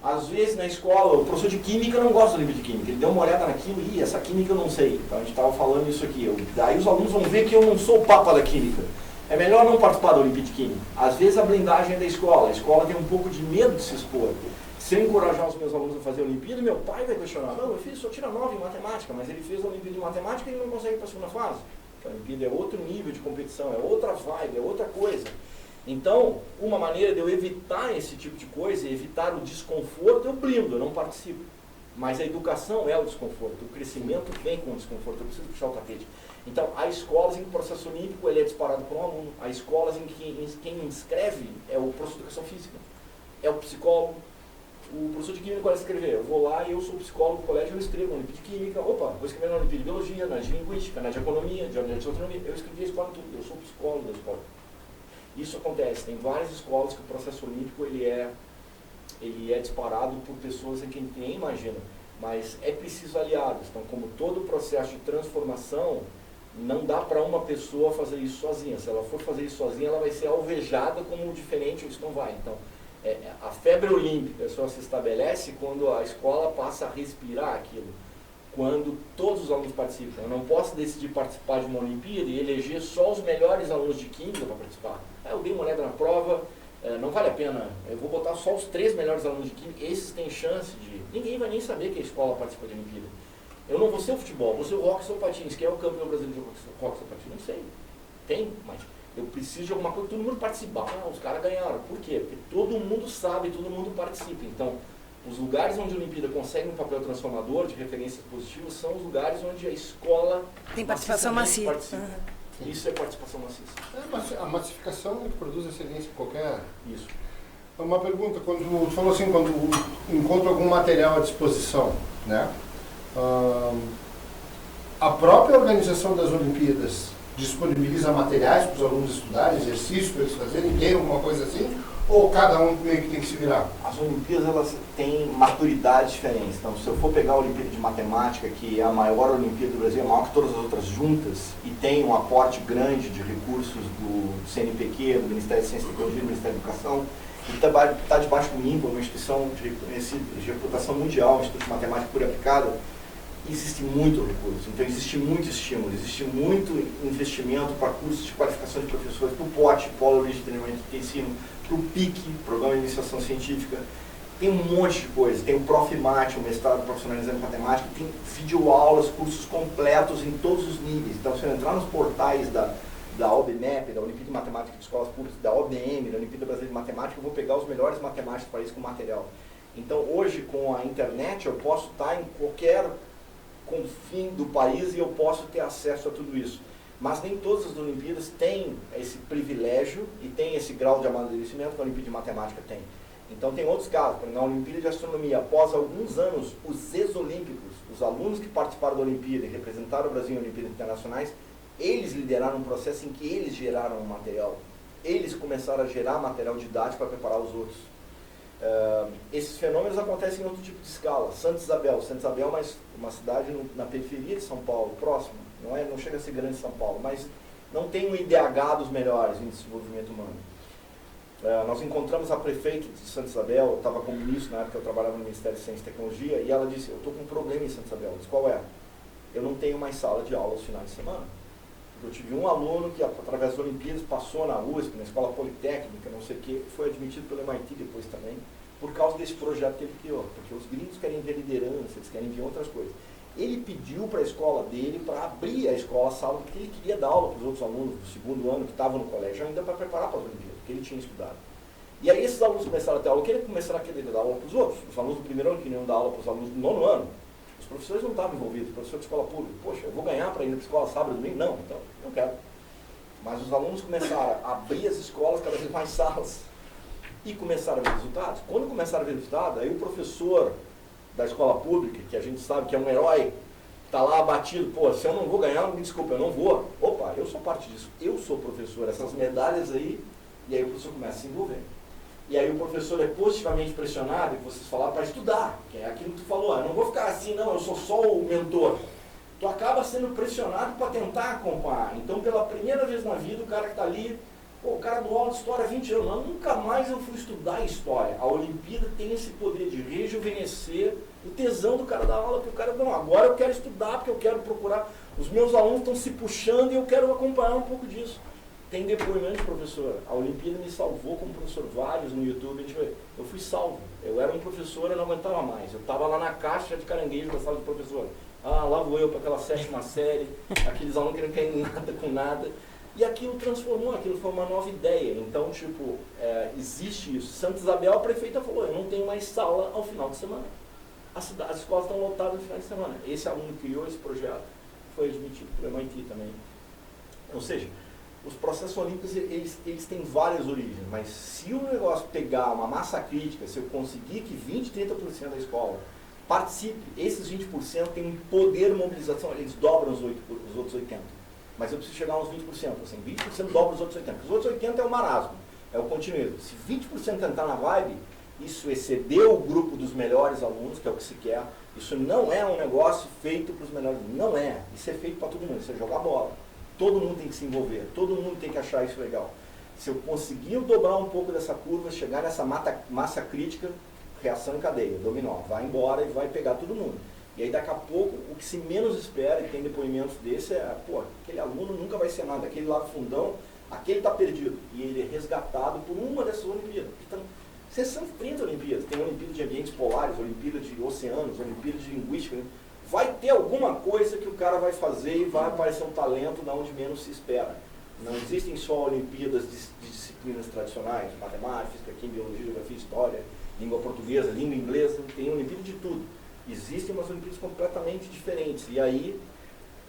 [SPEAKER 3] às vezes na escola, o professor de Química não gosta do livro de Química, ele deu uma olhada naquilo e essa Química eu não sei. Então, a gente estava falando isso aqui. Daí os alunos vão ver que eu não sou o papa da Química. É melhor não participar da Olimpíada de Química. Às vezes a blindagem é da escola, a escola tem um pouco de medo de se expor. Se eu encorajar os meus alunos a fazer a Olimpíada, meu pai vai questionar, não, meu filho só tira 9 em matemática, mas ele fez a Olimpíada de Matemática e ele não consegue ir para a segunda fase. A Olimpíada é outro nível de competição, é outra vibe, é outra coisa. Então, uma maneira de eu evitar esse tipo de coisa, evitar o desconforto, eu blindo, eu não participo. Mas a educação é o desconforto, o crescimento vem com o desconforto, eu preciso puxar o tapete. Então, há escolas em que o processo olímpico ele é disparado por um aluno, há escolas em que quem inscreve é o professor de educação física, é o psicólogo. O professor de Química vai escrever, eu vou lá e eu sou psicólogo do colégio, eu escrevo na Olimpíada de Química, opa, vou escrever na Olimpíada de Biologia, na de Linguística, na de Economia, de Autonomia, eu escrevi a escola em tudo, eu sou psicólogo da escola. Isso acontece, tem várias escolas que o processo olímpico ele é disparado por pessoas em que a gente nem imagina.
[SPEAKER 4] mas é preciso aliados. Então, como todo processo de transformação, não dá para uma pessoa fazer isso sozinha. Se ela for fazer isso sozinha, ela vai ser alvejada como diferente, isso não vai. Então, a febre olímpica só se estabelece quando a escola passa a respirar aquilo, quando todos os alunos participam. Eu não posso decidir participar de uma Olimpíada e eleger só os melhores alunos de química para participar. Eu dei uma olhada na prova, não vale a pena, eu vou botar só os 3 melhores alunos de química, esses têm chance de... Ninguém vai nem saber que a escola participa de Olimpíada. Eu não vou ser o futebol, vou ser o hockey sobre patins. Quem é o campeão brasileiro de hockey sobre patins? Não sei. Tem, mas eu preciso de alguma coisa que todo mundo participa. Os caras ganharam. Por quê? Porque todo mundo sabe, todo mundo participa. Então, os lugares onde a Olimpíada consegue um papel transformador de referências positivas são os lugares onde a escola
[SPEAKER 2] tem participação maciça.
[SPEAKER 4] Isso é participação maciça.
[SPEAKER 1] A massificação é que produz excelência em qualquer...
[SPEAKER 4] Isso.
[SPEAKER 1] Uma pergunta, quando tu falou assim, quando encontra algum material à disposição, né? A própria organização das Olimpíadas disponibiliza materiais para os alunos estudarem, exercícios para eles fazerem, tem alguma coisa assim? Ou cada um meio que tem que se virar?
[SPEAKER 3] As Olimpíadas, elas têm maturidades diferentes. Então, se eu for pegar a Olimpíada de Matemática, que é a maior Olimpíada do Brasil, é maior que todas as outras juntas, e tem um aporte grande de recursos do CNPq, do Ministério de Ciência e Tecnologia, do Ministério da Educação, e está debaixo do INPA, uma instituição de reputação mundial, um Instituto de Matemática Pura e Aplicada. Existe muito recurso, então existe muito estímulo, existe muito investimento para cursos de qualificação de professores, para o POT, Polo de Treinamento de Ensino, para o PIC, Programa de Iniciação Científica. Tem um monte de coisa, tem o Profimate, o mestrado profissionalizando em matemática, tem videoaulas, cursos completos em todos os níveis. Então, se eu entrar nos portais da OBMEP, da Olimpíada de Matemática de Escolas Públicas, da OBM, da Olimpíada Brasileira de Matemática, eu vou pegar os melhores matemáticos para isso com material. Então, hoje, com a internet, eu posso estar em qualquer confim do país e eu posso ter acesso a tudo isso. Mas nem todas as Olimpíadas têm esse privilégio e têm esse grau de amadurecimento que a Olimpíada de Matemática tem. Então tem outros casos, por exemplo, na Olimpíada de Astronomia, após alguns anos, os ex-olímpicos, os alunos que participaram da Olimpíada e representaram o Brasil em Olimpíadas Internacionais, eles lideraram um processo em que eles geraram um material. Eles começaram a gerar material didático para preparar os outros. Esses fenômenos acontecem em outro tipo de escala. Santa Isabel é uma cidade na periferia de São Paulo, próxima, não chega a ser grande São Paulo, mas não tem um IDH dos melhores em desenvolvimento humano. Nós encontramos a prefeita de Santa Isabel, eu estava como ministro na época que eu trabalhava no Ministério de Ciência e Tecnologia, e ela disse, eu estou com um problema em Santa Isabel. Eu disse, qual é? Eu não tenho mais sala de aula aos finais de semana. Eu tive um aluno que, através das Olimpíadas, passou na USP, na Escola Politécnica, não sei o quê, foi admitido pelo MIT depois também, por causa desse projeto que ele criou. Porque os gringos querem ver liderança, eles querem ver outras coisas. Ele pediu para a escola dele, para abrir a escola, a sala, porque ele queria dar aula para os outros alunos do segundo ano que estavam no colégio, ainda para preparar para as Olimpíadas, porque ele tinha estudado. E aí esses alunos começaram a ter aula, que começaram a querer dar aula para os outros. Os alunos do primeiro ano queriam dar aula para os alunos do nono ano. Os professores não estavam envolvidos, os professores de escola pública. Poxa, eu vou ganhar para ir para a escola sábado e domingo? Não, então, não quero. Mas os alunos começaram a abrir as escolas, cada vez mais salas, e começaram a ver resultados. Quando começaram a ver resultados, aí o professor da escola pública, que a gente sabe que é um herói, está lá abatido, pô, se eu não vou ganhar, me desculpa, eu não vou. Opa, eu sou parte disso, eu sou professor, essas medalhas aí, e aí o professor começa a se envolver. E aí o professor é positivamente pressionado, e vocês falaram, para estudar, que é aquilo que tu falou, eu não vou ficar assim, não, eu sou só o mentor. Tu acaba sendo pressionado para tentar acompanhar. Então, pela primeira vez na vida, o cara que está ali, pô, o cara do aula de história há 20 anos, mas nunca mais eu fui estudar história. A Olimpíada tem esse poder de rejuvenescer o tesão do cara da aula, porque o cara, não, agora eu quero estudar, porque eu quero procurar, os meus alunos estão se puxando e eu quero acompanhar um pouco disso. Tem depoimento de professor, a Olimpíada me salvou como professor, vários no YouTube, eu fui salvo, eu era um professor, eu não aguentava mais, eu estava lá na caixa de caranguejo da sala de professor, lá vou eu para aquela 7ª série, aqueles alunos que não querem nada com nada, e aquilo transformou, aquilo foi uma nova ideia, então tipo, existe isso. Santa Isabel, a prefeita falou, eu não tenho mais sala ao final de semana, as escolas estão lotadas no final de semana. Esse aluno criou esse projeto, foi admitido pelo MIT também, ou seja, os processos olímpicos, eles têm várias origens, mas se o negócio pegar uma massa crítica, se eu conseguir que 20, 30% da escola participe, esses 20% têm um poder de mobilização, eles dobram os outros 80%. Mas eu preciso chegar a uns 20%, assim, 20% dobra os outros 80%. Os outros 80% é o marasmo, é o continuismo. Se 20% entrar na vibe, isso excedeu o grupo dos melhores alunos, que é o que se quer, Isso não é um negócio feito para os melhores. Não é. Isso é feito para todo mundo. Isso é jogar bola. Todo mundo tem que se envolver. Todo mundo tem que achar isso legal. Se eu conseguir dobrar um pouco dessa curva, chegar nessa massa crítica, reação em cadeia, dominó. Vai embora e vai pegar todo mundo. E aí daqui a pouco, o que se menos espera, e tem depoimentos desse, é, pô, aquele aluno nunca vai ser nada. Aquele lá do fundão, aquele está perdido. E ele é resgatado por uma dessas Olimpíadas. Então, vocês são 30 Olimpíadas. Tem Olimpíada de Ambientes Polares, Olimpíada de Oceanos, Olimpíada de Linguística. Né? Vai ter alguma coisa que o cara vai fazer e vai aparecer um talento da onde menos se espera. Não existem só Olimpíadas de disciplinas tradicionais, matemática, física, química, biologia, geografia, história, língua portuguesa, língua inglesa, tem Olimpíada de tudo. Existem umas Olimpíadas completamente diferentes. E aí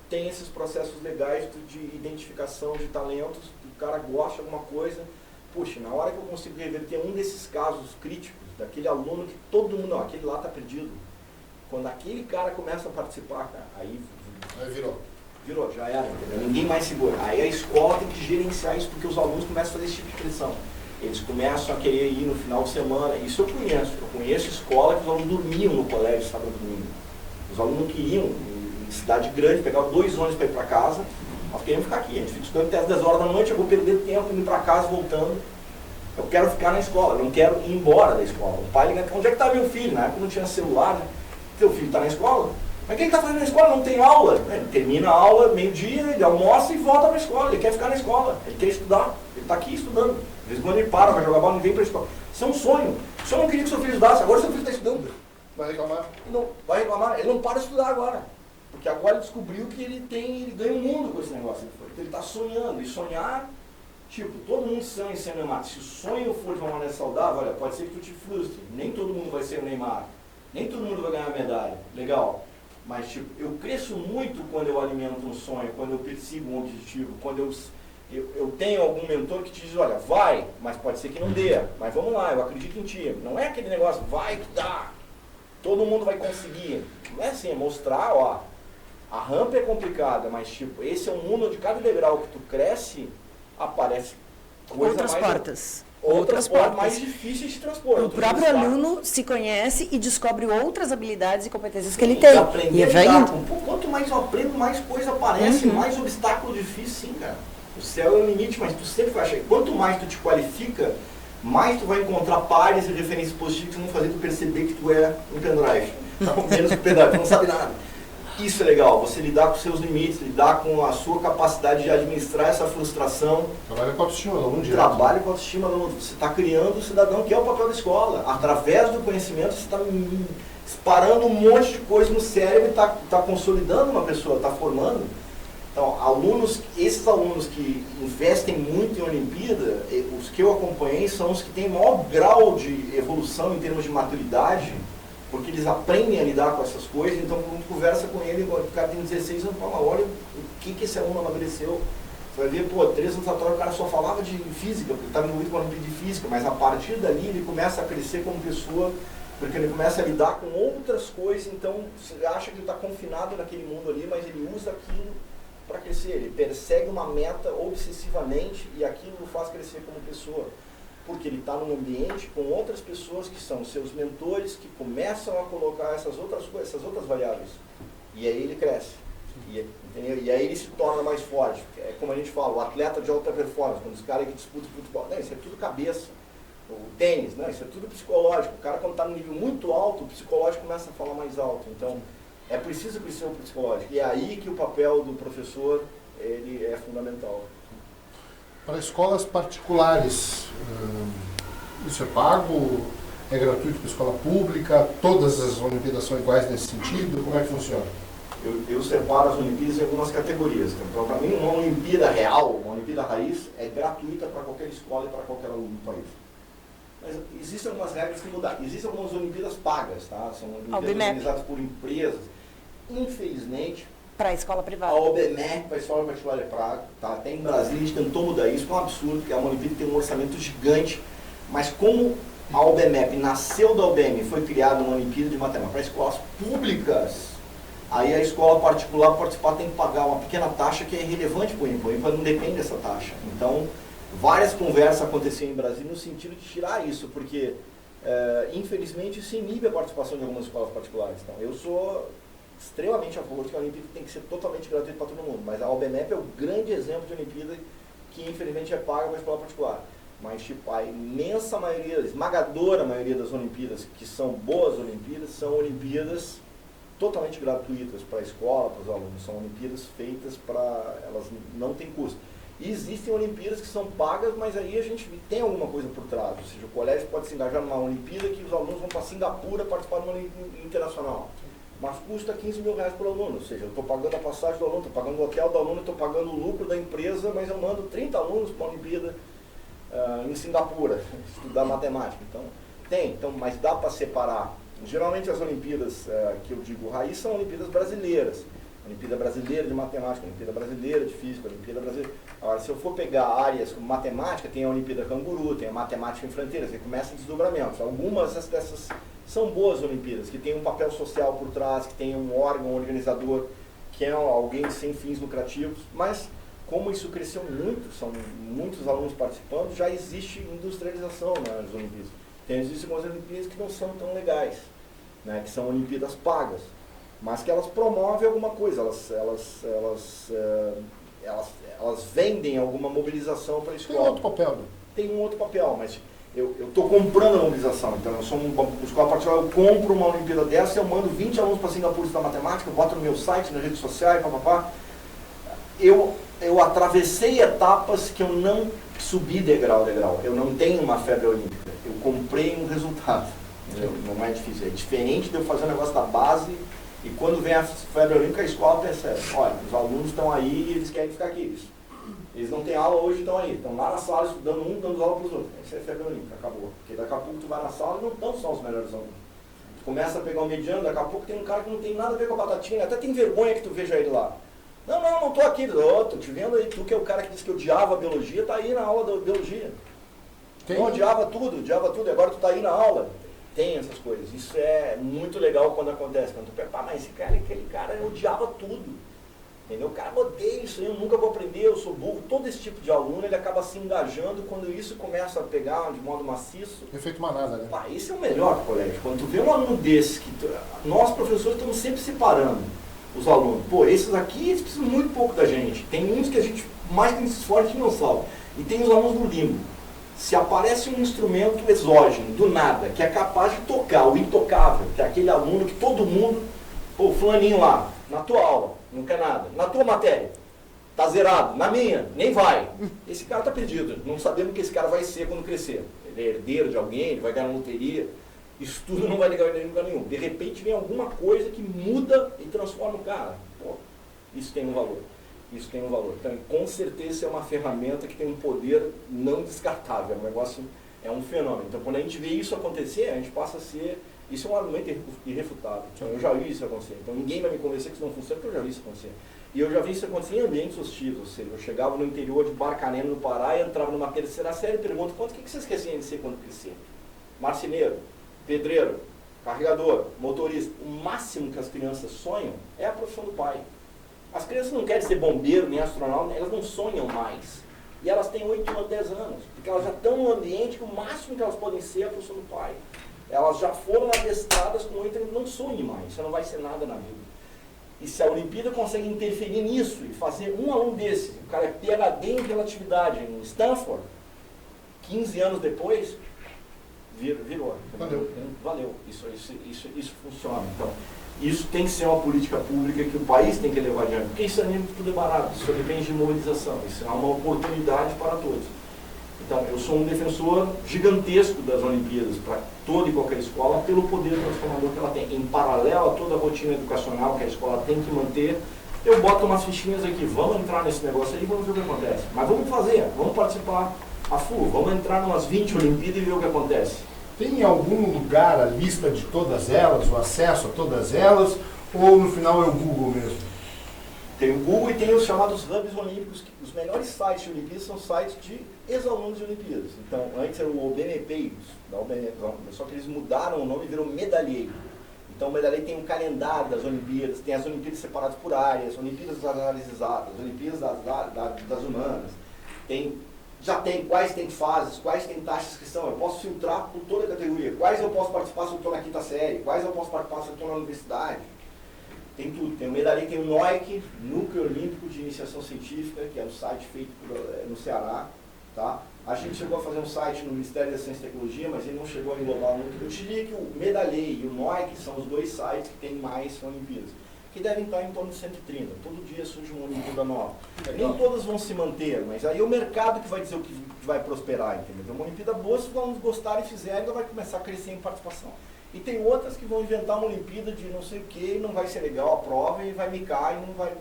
[SPEAKER 3] tem esses processos legais de identificação de talentos, o cara gosta de alguma coisa. Puxa, na hora que eu consigo reverter um desses casos críticos, daquele aluno que todo mundo, não, aquele lá está perdido. Quando aquele cara começa a participar, cara, aí virou, já era, entendeu? Ninguém mais segura. Aí a escola tem que gerenciar isso, porque os alunos começam a fazer esse tipo de pressão. Eles começam a querer ir no final de semana. Isso eu conheço escola que os alunos dormiam no colégio sábado e domingo. Os alunos não queriam, em cidade grande, pegavam 2 ônibus para ir para casa, nós queremos ficar aqui, a gente fica estudando até as 10 horas da noite, eu vou perder tempo indo para casa, voltando. Eu quero ficar na escola, eu não quero ir embora da escola. O pai liga, onde é que está meu filho? Na época não tinha celular, né? Teu filho está na escola? Mas o que ele está fazendo na escola? Não tem aula. Ele termina a aula, meio-dia, ele almoça e volta para a escola. Ele quer ficar na escola, ele quer estudar, ele está aqui estudando. De vez em quando ele para, vai jogar bola, não vem para a escola. Isso é um sonho. O senhor não queria que seu filho estudasse, agora seu filho está estudando.
[SPEAKER 1] Vai reclamar?
[SPEAKER 3] Não, vai reclamar, ele não para de estudar agora. Porque agora ele descobriu que ele ganha um mundo com esse negócio. Então ele está sonhando. E sonhar, tipo, todo mundo sonha em ser Neymar. Se o sonho for de uma maneira saudável, olha, pode ser que tu te frustre. Nem todo mundo vai ser o Neymar. Nem todo mundo vai ganhar medalha. Legal. Mas, tipo, eu cresço muito quando eu alimento um sonho, quando eu persigo um objetivo, quando eu tenho algum mentor que te diz, olha, vai, mas pode ser que não dê. Mas vamos lá, eu acredito em ti. Não é aquele negócio, vai que dá. Todo mundo vai conseguir. Não é assim, é mostrar, ó, a rampa é complicada, mas tipo, esse é um mundo onde cada degrau que tu cresce, aparece coisa
[SPEAKER 2] outras
[SPEAKER 3] mais...
[SPEAKER 2] portas.
[SPEAKER 3] Outras portas mais difíceis de transpor.
[SPEAKER 2] O próprio aluno se conhece e descobre outras habilidades e competências que ele tem.
[SPEAKER 3] E vai indo. Quanto mais eu aprendo, mais coisa aparece, mais obstáculo difícil, sim, cara. O céu é o limite, mas tu sempre vai achar. Quanto mais tu te qualifica, mais tu vai encontrar pares e referências positivas que vão fazer tu perceber que tu é um pendrive. Não, menos que um pendrive, tu não sabe nada. Isso é legal, você lidar com os seus limites, lidar com a sua capacidade de administrar essa frustração.
[SPEAKER 1] Trabalha com a autoestima do aluno direto.
[SPEAKER 3] Trabalha com a autoestima do aluno. Você está criando o cidadão, que é o papel da escola. Através do conhecimento, você está disparando um monte de coisa no cérebro e está consolidando uma pessoa, está formando. Então, esses alunos que investem muito em Olimpíada, os que eu acompanhei são os que têm maior grau de evolução em termos de maturidade, porque eles aprendem a lidar com essas coisas. Então, quando tu conversa com ele, o cara tem 16 anos, fala, olha o que esse aluno amadureceu. Você vai ver, pô, 3 anos atrás o cara só falava de física, porque estava envolvido com a Olimpíada de Física, mas a partir dali ele começa a crescer como pessoa, porque ele começa a lidar com outras coisas. Então, você acha que ele está confinado naquele mundo ali, mas ele usa aquilo para crescer. Ele persegue uma meta obsessivamente e aquilo o faz crescer como pessoa. Porque ele está num ambiente com outras pessoas que são seus mentores, que começam a colocar essas outras coisas, essas outras variáveis. E aí ele cresce. Entendeu? E aí ele se torna mais forte. É como a gente fala, o atleta de alta performance, quando os caras que disputam futebol, não, isso é tudo cabeça. O tênis, não, isso é tudo psicológico. O cara quando está num nível muito alto, o psicológico começa a falar mais alto. Então, é preciso crescer o psicológico. E é aí que o papel do professor ele é fundamental.
[SPEAKER 1] Para escolas particulares, isso é pago? É gratuito para a escola pública? Todas as Olimpíadas são iguais nesse sentido? Como é que funciona?
[SPEAKER 3] Eu separo as Olimpíadas em algumas categorias. Então, para mim, uma Olimpíada real, uma Olimpíada raiz, é gratuita para qualquer escola e para qualquer aluno do país. Mas existem algumas regras que mudaram. Existem algumas Olimpíadas pagas, tá? São Olimpíadas organizadas por empresas. Infelizmente,
[SPEAKER 2] para a escola privada.
[SPEAKER 3] A OBME, para a escola particular é pago. Tá? Até em Brasília a gente tentou mudar isso, é um absurdo, porque a Olimpíada tem um orçamento gigante. Mas como a OBMEP nasceu da OBM, foi criada uma Olimpíada de Matemática para escolas públicas, aí a escola particular participar tem que pagar uma pequena taxa que é irrelevante para o INPA. O INPA não depende dessa taxa. Então, várias conversas aconteciam em Brasília no sentido de tirar isso, porque infelizmente isso inibe a participação de algumas escolas particulares. Então, eu sou extremamente a favor de que a Olimpíada tem que ser totalmente gratuita para todo mundo, mas a OBMEP é o grande exemplo de Olimpíada que infelizmente é paga para a escola particular. Mas tipo, a imensa maioria, a esmagadora maioria das Olimpíadas, que são boas Olimpíadas, são Olimpíadas totalmente gratuitas para a escola, para os alunos. São Olimpíadas feitas para... elas não têm custo. E existem Olimpíadas que são pagas, mas aí a gente tem alguma coisa por trás. Ou seja, o colégio pode se engajar numa Olimpíada que os alunos vão para Singapura participar de uma Olimpíada internacional. Mas custa 15 mil reais por aluno. Ou seja, eu estou pagando a passagem do aluno, estou pagando o hotel do aluno, estou pagando o lucro da empresa, mas eu mando 30 alunos para uma Olimpíada em Singapura, estudar matemática. Então, mas dá para separar. Geralmente as Olimpíadas que eu digo raiz são Olimpíadas brasileiras. Olimpíada Brasileira de Matemática, Olimpíada Brasileira de Física, Olimpíada Brasileira... Agora, se eu for pegar áreas como matemática, tem a Olimpíada Canguru, tem a Matemática em Fronteiras, que começa em desdobramentos. Algumas dessas são boas Olimpíadas, que tem um papel social por trás, que tem um órgão organizador, que é alguém sem fins lucrativos, mas como isso cresceu muito, são muitos alunos participando, já existe industrialização nas Olimpíadas. Existem algumas Olimpíadas que não são tão legais, né, que são Olimpíadas pagas, mas que elas promovem alguma coisa, elas vendem alguma mobilização para a escola.
[SPEAKER 1] Tem outro papel, né?
[SPEAKER 3] Tem um outro papel, mas eu estou comprando a mobilização. Então, eu sou uma escola particular, eu compro uma Olimpíada dessa, eu mando 20 alunos para Singapura estudar matemática, boto no meu site, nas redes sociais, papapá. Eu atravessei etapas que eu não subi degrau a degrau. Eu não tenho uma febre olímpica. Eu comprei um resultado. Não é difícil. É diferente de eu fazer um negócio da base e quando vem a febre olímpica, a escola percebe. Olha, os alunos estão aí e eles querem ficar aqui. Eles não têm aula hoje, estão aí. Estão lá na sala estudando dando aula para os outros. Isso é febre olímpica, acabou. Porque daqui a pouco tu vai na sala e não estão só os melhores alunos. Tu começa a pegar o mediano, daqui a pouco tem um cara que não tem nada a ver com a batatinha, até tem vergonha que tu veja ele lá. Não estou aqui, tô te vendo aí, tu que é o cara que disse que odiava a biologia, tá aí na aula da biologia. Não, odiava tudo, e agora tu tá aí na aula. Tem essas coisas, isso é muito legal quando acontece, quando tu pensa, mas aquele cara odiava tudo. Entendeu? O cara odeia isso aí, eu nunca vou aprender, eu sou burro. Todo esse tipo de aluno, ele acaba se engajando quando isso começa a pegar de modo maciço.
[SPEAKER 1] Efeito manada, né?
[SPEAKER 3] Esse é o melhor do colégio. Quando tu vê um aluno desse, nós professores estamos sempre separando os alunos. Pô, esses aqui, eles precisam muito pouco da gente. Tem uns que a gente, mais que se esforça, a gente não salva. E tem os alunos do limbo. Se aparece um instrumento exógeno, do nada, que é capaz de tocar o intocável, que é aquele aluno que todo mundo, pô, fulaninho lá, na tua aula, não quer nada. Na tua matéria, tá zerado. Na minha, nem vai. Esse cara tá perdido. Não sabemos o que esse cara vai ser quando crescer. Ele é herdeiro de alguém, ele vai ganhar na loteria. Isso tudo não vai ligar em lugar nenhum. De repente vem alguma coisa que muda e transforma o cara. Pô, isso tem um valor. Isso tem um valor. Então, com certeza, é uma ferramenta que tem um poder não descartável. É um negócio, é um fenômeno. Então, quando a gente vê isso acontecer, a gente passa a ser... Isso é um argumento irrefutável. Então, eu já vi isso acontecer. Então, ninguém vai me convencer que isso não funciona, porque eu já vi isso acontecer. E eu já vi isso acontecer em ambientes hostis. Ou seja, eu chegava no interior de Barcarena, no Pará, e entrava numa terceira série e pergunto, o que vocês querem ser quando crescer? Marceneiro, pedreiro, carregador, motorista. O máximo que as crianças sonham é a profissão do pai. As crianças não querem ser bombeiro nem astronauta, elas não sonham mais. E elas têm 8 ou 10 anos, porque elas já estão no ambiente que o máximo que elas podem ser é a profissão do pai. Elas já foram adestradas com 8 anos, não sonhem mais, isso não vai ser nada na vida. E se a Olimpíada consegue interferir nisso e fazer um aluno desse, o cara é PhD em relatividade em Stanford, 15 anos depois, virou. Valeu. Isso funciona. Então, isso tem que ser uma política pública que o país tem que levar adiante. Porque isso tudo é barato, isso depende de mobilização. Isso é uma oportunidade para todos. Então, eu sou um defensor gigantesco das Olimpíadas para toda e qualquer escola, pelo poder transformador que ela tem. Em paralelo a toda a rotina educacional que a escola tem que manter, eu boto umas fichinhas aqui, vamos entrar nesse negócio aí e vamos ver o que acontece. Mas vamos fazer, vamos participar a full, vamos entrar em umas 20 Olimpíadas e ver o que acontece.
[SPEAKER 1] Tem em algum lugar a lista de todas elas, o acesso a todas elas, ou no final é o Google mesmo?
[SPEAKER 3] Tem o Google e tem os chamados hubs olímpicos, que os melhores sites de Olimpíadas são sites de ex-alunos de Olimpíadas. Então, antes era o OBMP, só que eles mudaram o nome e virou medalheiro. Então, o medalheiro tem um calendário das Olimpíadas, tem as Olimpíadas separadas por áreas, Olimpíadas das análises exatas, Olimpíadas das humanas, tem já tem, quais tem fases, quais tem taxa de inscrição, eu posso filtrar por toda a categoria, quais eu posso participar se eu estou na quinta série, quais eu posso participar se eu estou na universidade. Tem tudo, tem o medalhinho, tem o NOIC, Núcleo Olímpico de Iniciação Científica, que é um site feito no Ceará, tá? A gente chegou a fazer um site no Ministério da Ciência e Tecnologia, mas ele não chegou a englobar muito. Eu diria que o Medalhei e o NOIC são os dois sites que tem mais Olimpíadas, que devem estar em torno de 130. Todo dia surge uma Olimpíada nova. Nem todas vão se manter, mas aí é o mercado que vai dizer o que vai prosperar, entendeu? Então, uma Olimpíada boa, se vamos gostar e fizerem, ela vai começar a crescer em participação. E tem outras que vão inventar uma Olimpíada de não sei o que, e não vai ser legal a prova, e vai micar e não vai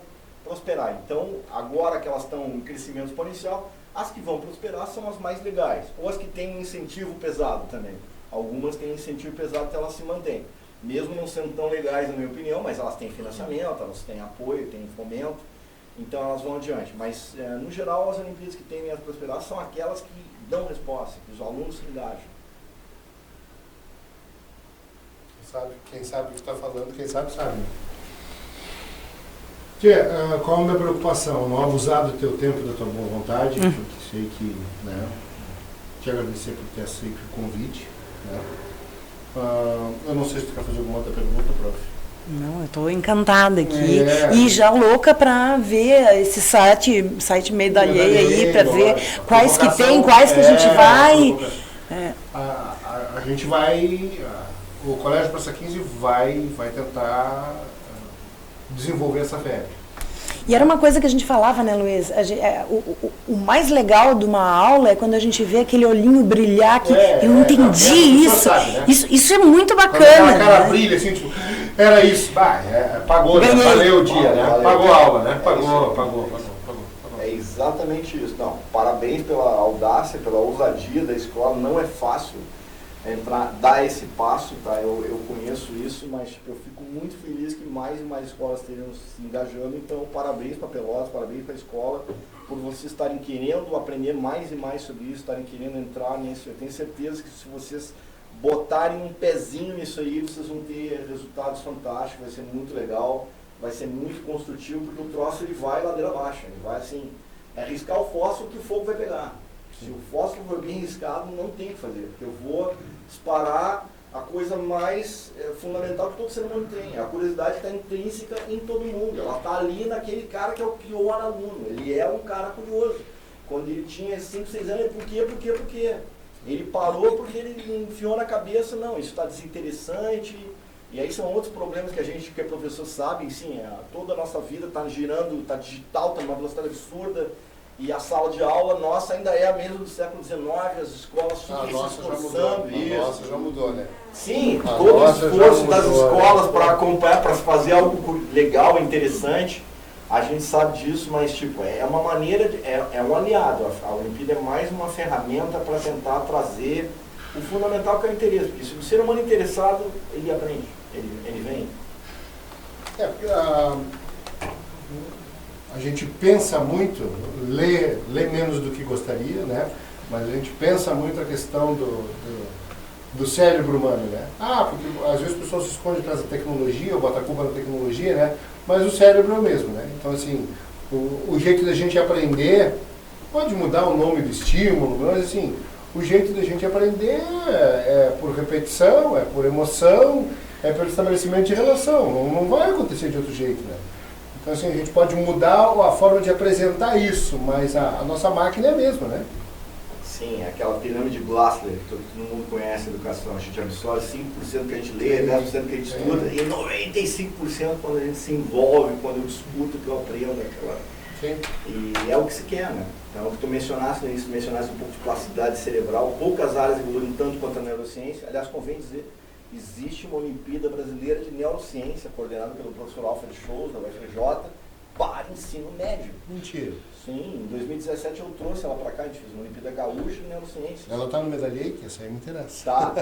[SPEAKER 3] prosperar. Então, agora que elas estão em crescimento exponencial, as que vão prosperar são as mais legais, ou as que têm um incentivo pesado também. Algumas têm incentivo pesado, então elas se mantêm. Mesmo não sendo tão legais, na minha opinião, mas elas têm financiamento, elas têm apoio, têm fomento, então elas vão adiante. Mas, no geral, as Olimpíadas que tendem a prosperar são aquelas que dão resposta, que os alunos se engajam.
[SPEAKER 1] Quem sabe o que está falando, quem sabe, sabe. Tia, qual é a minha preocupação? Não abusar do teu tempo e da tua boa vontade, porque sei que, né, te agradecer por ter aceito o convite, né. Eu não sei se tu quer fazer alguma outra pergunta, prof.
[SPEAKER 2] Não, eu estou encantada aqui e já louca para ver esse site Medalhei aí, para ver quais que tem, quais que a gente vai.
[SPEAKER 1] A gente vai, o Colégio Praça 15 vai tentar desenvolver essa febre.
[SPEAKER 2] E era uma coisa que a gente falava, né, Luiz? O mais legal de uma aula é quando a gente vê aquele olhinho brilhar, que eu entendi isso. Sabe, né? Isso é muito bacana.
[SPEAKER 1] A cara brilha, assim, tipo, era isso. Pagou, né? Valeu o dia, né? Pagou a aula, né? Pagou.
[SPEAKER 3] É exatamente isso. Não, parabéns pela audácia, pela ousadia da escola. Não é fácil dar esse passo, tá? Eu conheço isso, mas eu fico muito feliz que mais e mais escolas estejam se engajando. Então, parabéns para Pelotas, parabéns para a escola, por vocês estarem querendo aprender mais e mais sobre isso, estarem querendo entrar nisso. Eu tenho certeza que se vocês botarem um pezinho nisso aí, vocês vão ter resultados fantásticos, vai ser muito legal, vai ser muito construtivo, porque o troço ele vai ladeira abaixo, ele vai assim, riscar o fósforo que o fogo vai pegar. Se o fósforo for bem riscado, não tem o que fazer, porque eu vou disparar a coisa mais fundamental que todo ser humano tem. A curiosidade está intrínseca em todo mundo, ela está ali naquele cara que é o pior aluno, ele é um cara curioso. Quando ele tinha 5, 6 anos, por quê? Ele parou porque ele enfiou na cabeça, não, isso está desinteressante. E aí são outros problemas que a gente, que é professor, sabe, sim, toda a nossa vida está girando, está digital, está numa velocidade absurda. E a sala de aula nossa ainda é a mesma do século XIX, as escolas super se esforçando.
[SPEAKER 1] A nossa já mudou, né?
[SPEAKER 3] Sim, todo o esforço das escolas para acompanhar, para fazer algo legal, interessante, a gente sabe disso, mas tipo, é uma maneira, é um aliado. A Olimpíada é mais uma ferramenta para tentar trazer o fundamental que é o interesse. Porque se o ser humano é interessado, ele aprende, ele vem.
[SPEAKER 1] A gente pensa muito, lê menos do que gostaria, né? Mas a gente pensa muito a questão do cérebro humano, né? Porque às vezes a pessoa se esconde atrás da tecnologia, ou bota a culpa na tecnologia, né? Mas o cérebro é o mesmo, né? Então, assim, o jeito da gente aprender, pode mudar o nome do estímulo, mas assim, o jeito da gente aprender é por repetição, é por emoção, é pelo estabelecimento de relação. Não vai acontecer de outro jeito, né? Então, assim, a gente pode mudar a forma de apresentar isso, mas a nossa máquina é a mesma, né?
[SPEAKER 3] Sim, aquela pirâmide de Glasler, que todo mundo conhece a educação. A gente absorve 5% que a gente lê, 10% que a gente estuda, e 95% quando a gente se envolve, quando eu discuto, que eu aprendo. E é o que se quer, né? Então, o que tu mencionaste no início, um pouco de plasticidade cerebral, poucas áreas evoluem tanto quanto a neurociência. Aliás, convém dizer, existe uma Olimpíada Brasileira de Neurociência, coordenada pelo professor Alfred Scholz, da UFRJ, para ensino médio.
[SPEAKER 1] Mentira.
[SPEAKER 3] Sim, em 2017 eu trouxe ela para cá, a gente fez uma Olimpíada Gaúcha de Neurociência.
[SPEAKER 1] Ela está no Medalhei, que essa aí me interessa.
[SPEAKER 3] Tá.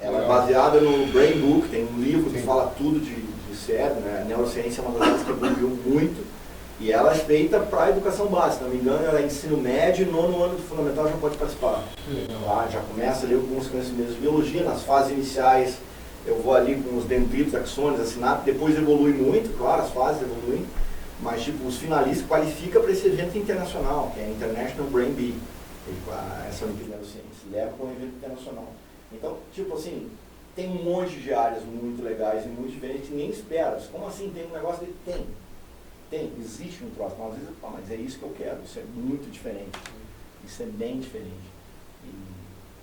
[SPEAKER 3] Ela é baseada no Brain Book, tem um livro que fala tudo de cérebro, né? A neurociência é uma das áreas que evoluiu muito. E ela é feita para a educação básica, se não me engano, ela é ensino médio e 9º ano do fundamental já pode participar. Já começa ali alguns conhecimentos de biologia, nas fases iniciais eu vou ali com os dendritos, axônios, a sinapse, depois evolui muito, claro, as fases evoluem, Mas, tipo, os finalistas qualificam para esse evento internacional, que é a International Brain Bee. Essa Olimpíada da Ciência leva para um evento internacional. Então, tipo assim, tem um monte de áreas muito legais e muito diferentes, nem espera. Como assim tem um negócio de... Tem, existe um próximo. Às vezes, mas é isso que eu quero, isso é muito diferente. Isso é bem diferente.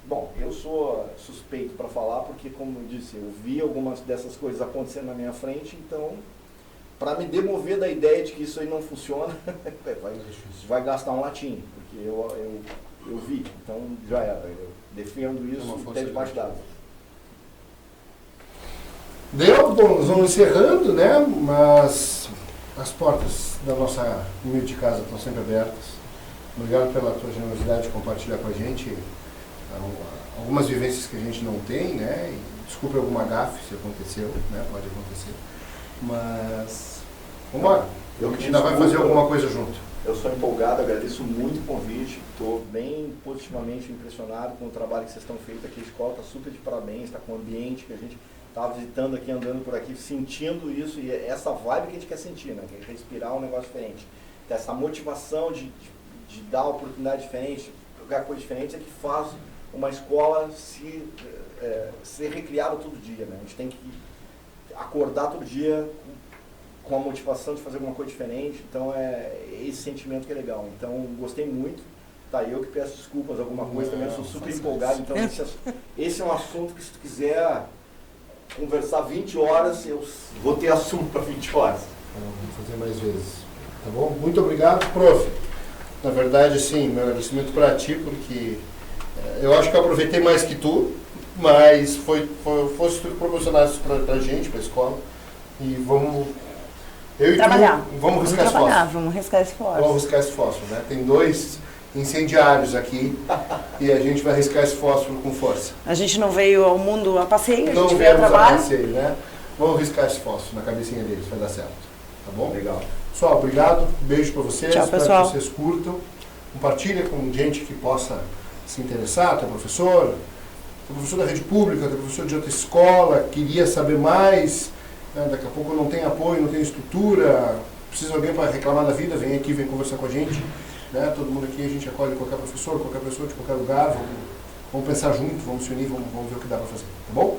[SPEAKER 3] Bom, eu sou suspeito para falar porque, como eu disse, eu vi algumas dessas coisas acontecendo na minha frente, então, para me demover da ideia de que isso aí não funciona, vai gastar um latim, porque eu vi, então já era, eu defendo isso até debaixo d'água.
[SPEAKER 1] Bom, nós vamos encerrando, né? Mas as portas da nossa humilde casa estão sempre abertas. Obrigado pela tua generosidade de compartilhar com a gente algumas vivências que a gente não tem, né? E desculpe alguma gafe se aconteceu, né? Pode acontecer. Mas vamos embora. A gente ainda vai fazer alguma coisa junto.
[SPEAKER 3] Eu sou empolgado, agradeço muito o convite, estou bem positivamente impressionado com o trabalho que vocês estão feito aqui. A escola está super de parabéns, está com o ambiente que a gente estava visitando aqui, andando por aqui, sentindo isso e essa vibe que a gente quer sentir, né? Que é respirar um negócio diferente. Então, essa motivação de dar oportunidade diferente, jogar coisa diferente é que faz uma escola ser recriada todo dia, né? A gente tem que acordar todo dia com a motivação de fazer alguma coisa diferente, então é esse sentimento que é legal. Então, gostei muito. Tá, eu que peço desculpas, alguma coisa também, eu sou super empolgado, então esse é um assunto que se tu quiser conversar 20 horas, eu vou ter assunto para 20 horas.
[SPEAKER 1] Vamos fazer mais vezes, tá bom? Muito obrigado, prof. Na verdade, sim, meu agradecimento para ti, porque eu acho que eu aproveitei mais que tu, mas fosse tu que proporcionasse para a gente, para a escola, e vamos... Eu e
[SPEAKER 2] trabalhar.
[SPEAKER 1] Tu, vamos riscar esse fósforo.
[SPEAKER 2] Vamos riscar esse fósforo.
[SPEAKER 1] Vamos riscar esse fósforo, né? Tem 2 incendiários aqui e a gente vai riscar esse fósforo com força.
[SPEAKER 2] A gente não veio ao mundo a passeio, a
[SPEAKER 1] não
[SPEAKER 2] gente veio a trabalho.
[SPEAKER 1] Passeio, né? Vamos riscar esse fósforo na cabecinha deles, vai dar certo. Tá bom?
[SPEAKER 3] Legal.
[SPEAKER 1] Pessoal, obrigado. Beijo para vocês.
[SPEAKER 2] Tchau,
[SPEAKER 1] espero
[SPEAKER 2] pessoal.
[SPEAKER 1] que vocês curtam. Compartilha com gente que possa se interessar. Tu é professor da rede pública, tu é professor de outra escola, queria saber mais, né? Daqui a pouco não tem apoio, não tem estrutura, precisa de alguém para reclamar da vida, vem aqui, vem conversar com a gente. Né? Todo mundo aqui, a gente acolhe qualquer professor, qualquer pessoa de qualquer lugar, vamos pensar junto, vamos se unir, vamos ver o que dá para fazer, tá bom?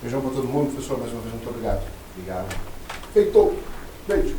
[SPEAKER 1] Beijão para todo mundo, professor, mais uma vez muito obrigado.
[SPEAKER 3] Obrigado.
[SPEAKER 1] Feito. Beijo.